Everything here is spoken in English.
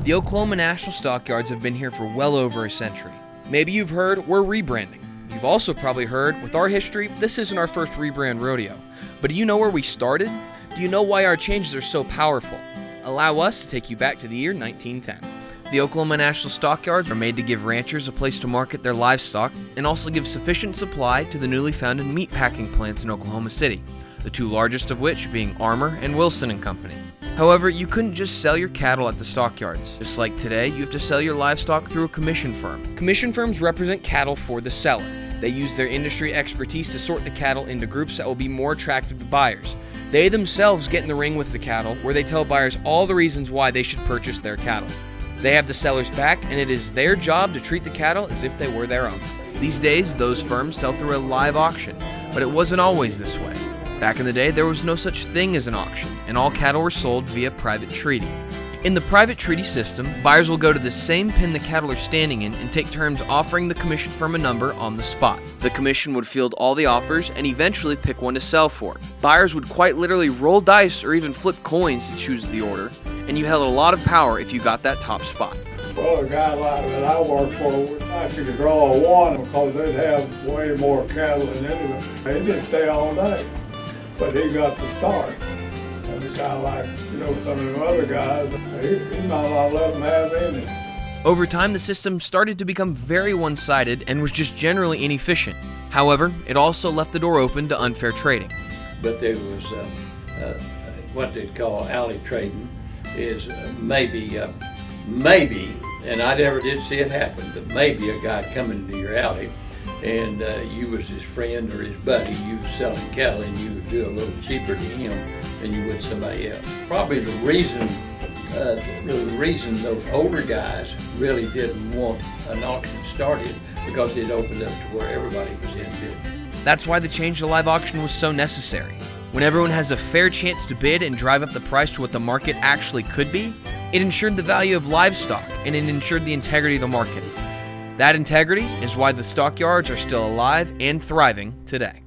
The Oklahoma National Stockyards have been here for well over a century. Maybe you've heard we're rebranding. You've also probably heard, with our history, this isn't our first rebrand rodeo. But do you know where we started? Do you know why our changes are so powerful? Allow us to take you back to the year 1910. The Oklahoma National Stockyards are made to give ranchers a place to market their livestock and also give sufficient supply to the newly founded meat packing plants in Oklahoma City, the two largest of which being Armour and Wilson & Company. However, you couldn't just sell your cattle at the stockyards. Just like today, you have to sell your livestock through a commission firm. Commission firms represent cattle for the seller. They use their industry expertise to sort the cattle into groups that will be more attractive to buyers. They themselves get in the ring with the cattle, where they tell buyers all the reasons why they should purchase their cattle. They have the seller's back, and it is their job to treat the cattle as if they were their own. These days, those firms sell through a live auction, but it wasn't always this way. Back in the day, there was no such thing as an auction, and all cattle were sold via private treaty. In the private treaty system, buyers will go to the same pen the cattle are standing in and take turns offering the commission firm a number on the spot. The commission would field all the offers and eventually pick one to sell for. Buyers would quite literally roll dice or even flip coins to choose the order, and you held a lot of power if you got that top spot. Well, a guy like that I worked for would like to draw a one because they'd have way more cattle than anyone. He didn't stay all day, but he got the start. And a guy like, some of the other guys, he might not let them have any. Over time, the system started to become very one-sided and was just generally inefficient. However, it also left the door open to unfair trading. But there was what they'd call alley trading is maybe, and I never did see it happen, but maybe a guy coming into your alley and you was his friend or his buddy, you was selling cattle and you would do a little cheaper to him than you would somebody else. Probably the reason those older guys really didn't want an auction started because it opened up to where everybody was in bid. That's why the change to live auction was so necessary. When everyone has a fair chance to bid and drive up the price to what the market actually could be, it ensured the value of livestock and it ensured the integrity of the market. That integrity is why the stockyards are still alive and thriving today.